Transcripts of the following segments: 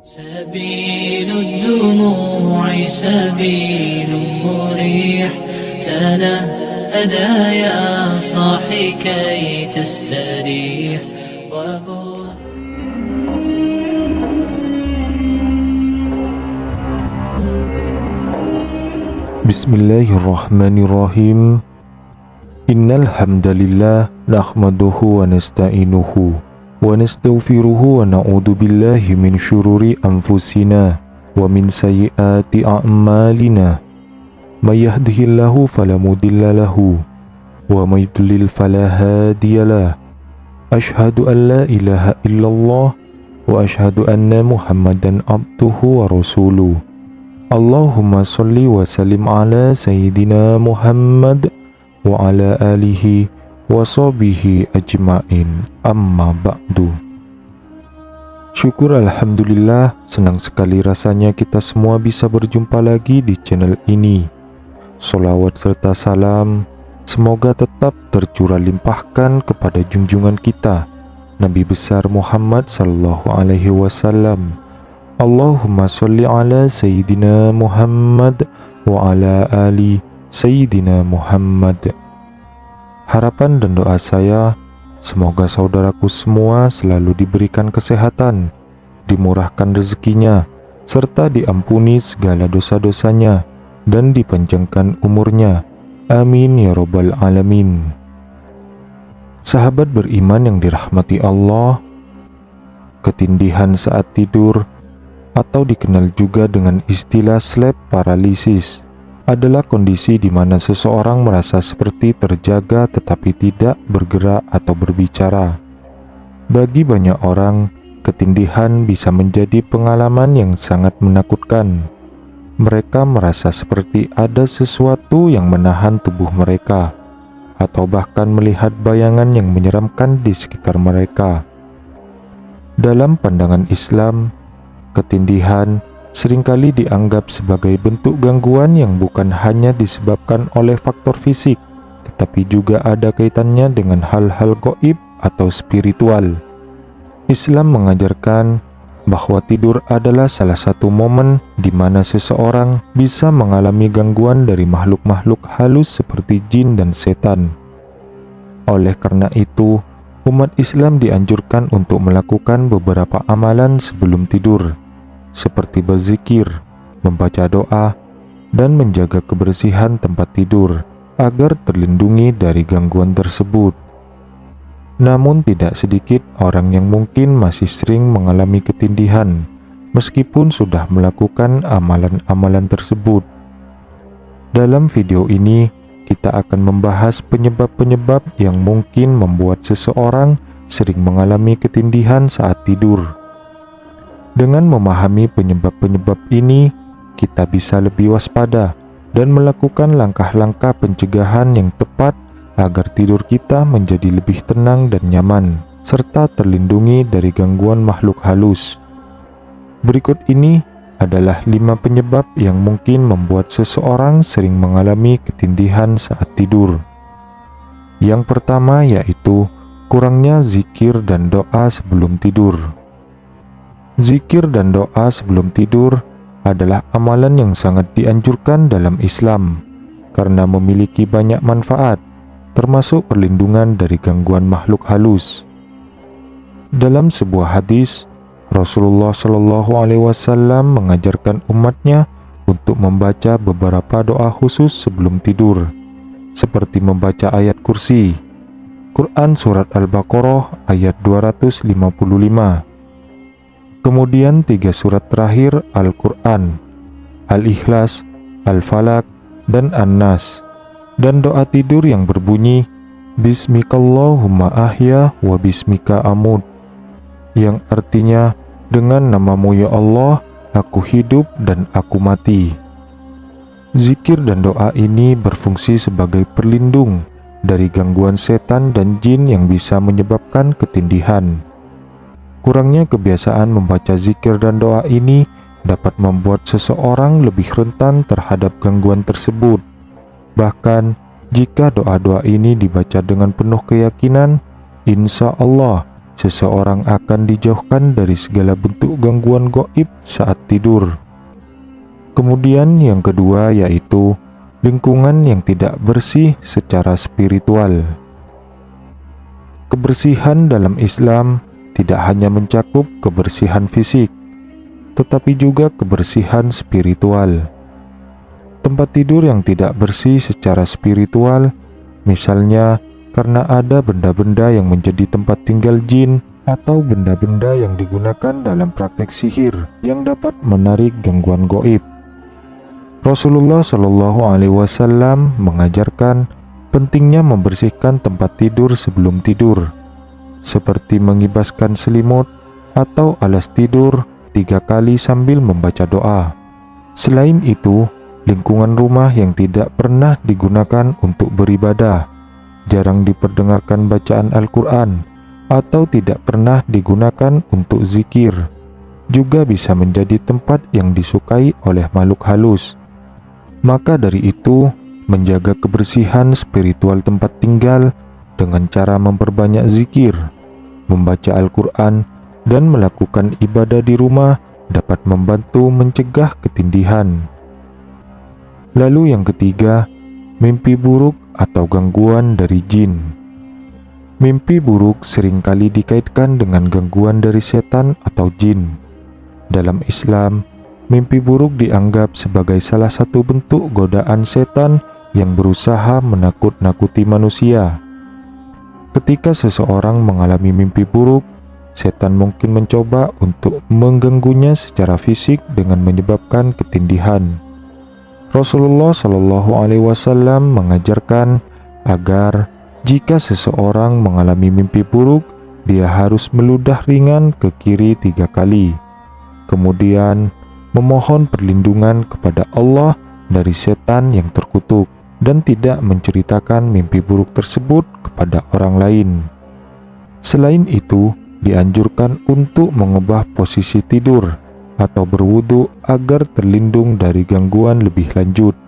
سبيل الدموع سبيل مريح تنهدى يا صاحي كي تستريح وبث Bismillahirrahmanirrahim. Innal hamdalillah nahmaduhu wa nasta'inuhu wa nastaghfiruhu wa na'udzu billahi min syururi anfusina wa min sayyiati a'malina. May yahdihillahu fala mudilla lahu wa may yudlil fala hadiyalah. Asyhadu an la ilaha illallah wa asyhadu anna Muhammadan abduhu wa rasuluh. Allahumma salli wa sallim ala Sayyidina Muhammad wa ala alihi wa sahbihi ajma'in, amma ba'du. Syukur alhamdulillah, senang sekali rasanya kita semua bisa berjumpa lagi di channel ini. Sholawat serta salam semoga tetap tercurah limpahkan kepada junjungan kita Nabi besar Muhammad sallallahu alaihi wasallam. Allahumma sholli ala Sayyidina Muhammad wa ala ali Sayyidina Muhammad. Harapan dan doa saya, semoga saudaraku semua selalu diberikan kesehatan, dimurahkan rezekinya, serta diampuni segala dosa-dosanya, dan dipanjangkan umurnya. Amin ya rabbal alamin. Sahabat beriman yang dirahmati Allah, ketindihan saat tidur atau dikenal juga dengan istilah sleep paralysis adalah kondisi di mana seseorang merasa seperti terjaga tetapi tidak bergerak atau berbicara. Bagi banyak orang, ketindihan bisa menjadi pengalaman yang sangat menakutkan. Mereka merasa seperti ada sesuatu yang menahan tubuh mereka, atau bahkan melihat bayangan yang menyeramkan di sekitar mereka. Dalam pandangan Islam, ketindihan seringkali dianggap sebagai bentuk gangguan yang bukan hanya disebabkan oleh faktor fisik, tetapi juga ada kaitannya dengan hal-hal gaib atau spiritual. Islam mengajarkan bahwa tidur adalah salah satu momen di mana seseorang bisa mengalami gangguan dari makhluk-makhluk halus seperti jin dan setan. Oleh karena itu, umat Islam dianjurkan untuk melakukan beberapa amalan sebelum tidur, seperti berzikir, membaca doa, dan menjaga kebersihan tempat tidur agar terlindungi dari gangguan tersebut. Namun tidak sedikit orang yang mungkin masih sering mengalami ketindihan meskipun sudah melakukan amalan-amalan tersebut. Dalam video ini kita akan membahas penyebab-penyebab yang mungkin membuat seseorang sering mengalami ketindihan saat tidur. Dengan memahami penyebab-penyebab ini, kita bisa lebih waspada dan melakukan langkah-langkah pencegahan yang tepat agar tidur kita menjadi lebih tenang dan nyaman, serta terlindungi dari gangguan makhluk halus. Berikut ini adalah 5 penyebab yang mungkin membuat seseorang sering mengalami ketindihan saat tidur. Yang pertama yaitu kurangnya zikir dan doa sebelum tidur. Zikir dan doa sebelum tidur adalah amalan yang sangat dianjurkan dalam Islam karena memiliki banyak manfaat, termasuk perlindungan dari gangguan makhluk halus. Dalam sebuah hadis, Rasulullah Shallallahu Alaihi Wasallam mengajarkan umatnya untuk membaca beberapa doa khusus sebelum tidur, seperti membaca ayat kursi, Quran Surat Al-Baqarah ayat 255, kemudian 3 surat terakhir Al-Quran, Al-Ikhlas, Al-Falaq, dan An-Nas, dan doa tidur yang berbunyi Bismikallahumma ahya wa bismika amut, yang artinya dengan namamu ya Allah aku hidup dan aku mati. Zikir dan doa ini berfungsi sebagai perlindung dari gangguan setan dan jin yang bisa menyebabkan ketindihan. Kurangnya kebiasaan membaca zikir dan doa ini dapat membuat seseorang lebih rentan terhadap gangguan tersebut. Bahkan, jika doa-doa ini dibaca dengan penuh keyakinan, insya Allah seseorang akan dijauhkan dari segala bentuk gangguan gaib saat tidur. Kemudian yang kedua yaitu lingkungan yang tidak bersih secara spiritual. Kebersihan dalam Islam tidak hanya mencakup kebersihan fisik, tetapi juga kebersihan spiritual. Tempat tidur yang tidak bersih secara spiritual, misalnya karena ada benda-benda yang menjadi tempat tinggal jin atau benda-benda yang digunakan dalam praktek sihir yang dapat menarik gangguan gaib. Rasulullah Shallallahu Alaihi Wasallam mengajarkan pentingnya membersihkan tempat tidur sebelum tidur, seperti mengibaskan selimut atau alas tidur 3 kali sambil membaca doa. Selain itu, lingkungan rumah yang tidak pernah digunakan untuk beribadah, jarang diperdengarkan bacaan Al-Quran, atau tidak pernah digunakan untuk zikir, juga bisa menjadi tempat yang disukai oleh makhluk halus. Maka dari itu, menjaga kebersihan spiritual tempat tinggal dengan cara memperbanyak zikir, membaca Al-Quran, dan melakukan ibadah di rumah dapat membantu mencegah ketindihan. Lalu yang ketiga, mimpi buruk atau gangguan dari jin. Mimpi buruk seringkali dikaitkan dengan gangguan dari setan atau jin. Dalam Islam, mimpi buruk dianggap sebagai salah satu bentuk godaan setan yang berusaha menakut-nakuti manusia. Ketika seseorang mengalami mimpi buruk, setan mungkin mencoba untuk mengganggunya secara fisik dengan menyebabkan ketindihan. Rasulullah Shallallahu Alaihi Wasallam mengajarkan agar jika seseorang mengalami mimpi buruk, dia harus meludah ringan ke kiri 3 kali. Kemudian memohon perlindungan kepada Allah dari setan yang terkutuk dan tidak menceritakan mimpi buruk tersebut kepada orang lain. Selain itu, dianjurkan untuk mengubah posisi tidur atau berwudu agar terlindung dari gangguan lebih lanjut.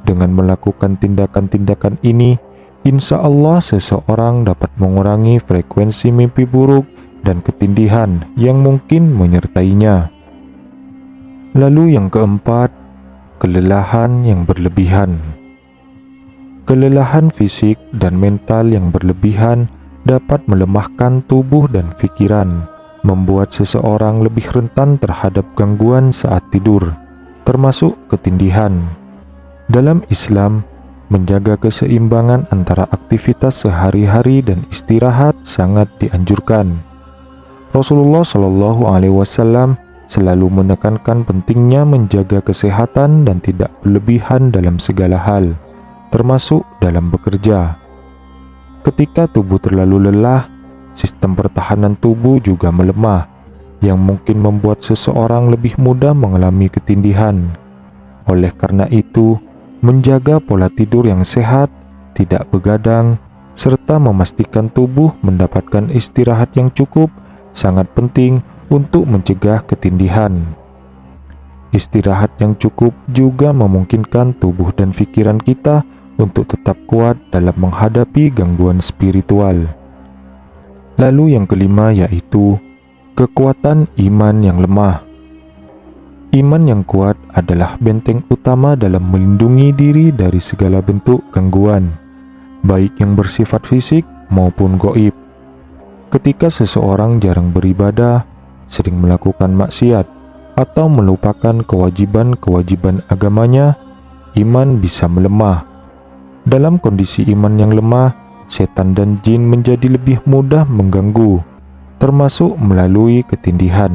Dengan melakukan tindakan-tindakan ini, insya Allah seseorang dapat mengurangi frekuensi mimpi buruk dan ketindihan yang mungkin menyertainya. Lalu yang keempat, kelelahan yang berlebihan. Kelelahan fisik dan mental yang berlebihan dapat melemahkan tubuh dan pikiran, membuat seseorang lebih rentan terhadap gangguan saat tidur, termasuk ketindihan. Dalam Islam, menjaga keseimbangan antara aktivitas sehari-hari dan istirahat sangat dianjurkan. Rasulullah Shallallahu Alaihi Wasallam selalu menekankan pentingnya menjaga kesehatan dan tidak berlebihan dalam segala hal, termasuk dalam bekerja. Ketika tubuh terlalu lelah, sistem pertahanan tubuh juga melemah, yang mungkin membuat seseorang lebih mudah mengalami ketindihan. Oleh karena itu, menjaga pola tidur yang sehat, tidak begadang, serta memastikan tubuh mendapatkan istirahat yang cukup sangat penting untuk mencegah ketindihan. Istirahat yang cukup juga memungkinkan tubuh dan pikiran kita untuk tetap kuat dalam menghadapi gangguan spiritual. Lalu yang kelima yaitu kekuatan iman yang lemah. Iman yang kuat adalah benteng utama dalam melindungi diri dari segala bentuk gangguan, baik yang bersifat fisik maupun gaib. Ketika seseorang jarang beribadah, sering melakukan maksiat, atau melupakan kewajiban-kewajiban agamanya, iman bisa melemah. Dalam kondisi iman yang lemah, setan dan jin menjadi lebih mudah mengganggu, termasuk melalui ketindihan.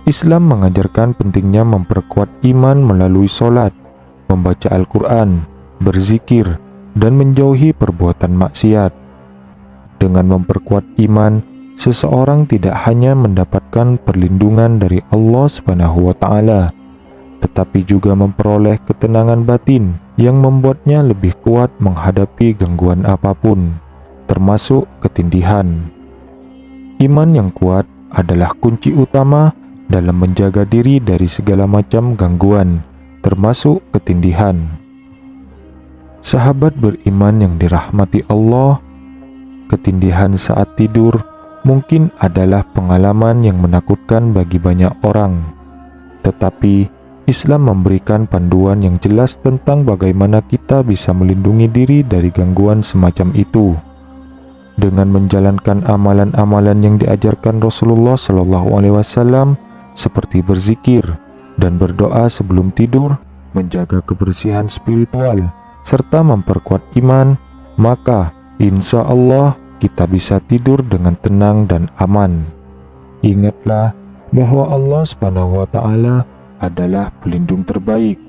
Islam mengajarkan pentingnya memperkuat iman melalui sholat, membaca Al-Quran, berzikir, dan menjauhi perbuatan maksiat. Dengan memperkuat iman, seseorang tidak hanya mendapatkan perlindungan dari Allah SWT, tetapi juga memperoleh ketenangan batin yang membuatnya lebih kuat menghadapi gangguan apapun, termasuk ketindihan. Iman yang kuat adalah kunci utama dalam menjaga diri dari segala macam gangguan, termasuk ketindihan. Sahabat beriman yang dirahmati Allah, Ketindihan saat tidur mungkin adalah pengalaman yang menakutkan bagi banyak orang, tetapi Islam memberikan panduan yang jelas tentang bagaimana kita bisa melindungi diri dari gangguan semacam itu. Dengan menjalankan amalan-amalan yang diajarkan Rasulullah SAW seperti berzikir dan berdoa sebelum tidur, menjaga kebersihan spiritual, serta memperkuat iman, maka insya Allah kita bisa tidur dengan tenang dan aman. Ingatlah bahwa Allah SWT adalah pelindung terbaik,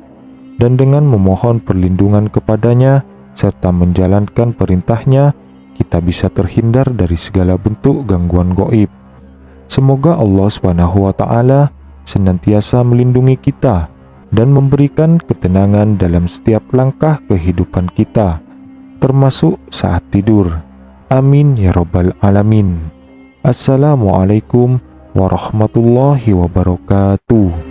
dan dengan memohon perlindungan kepadanya serta menjalankan perintahnya, kita bisa terhindar dari segala bentuk gangguan gaib. Semoga Allah SWT senantiasa melindungi kita dan memberikan ketenangan dalam setiap langkah kehidupan kita, termasuk saat tidur. Amin ya rabbal alamin. Assalamualaikum warahmatullahi wabarakatuh.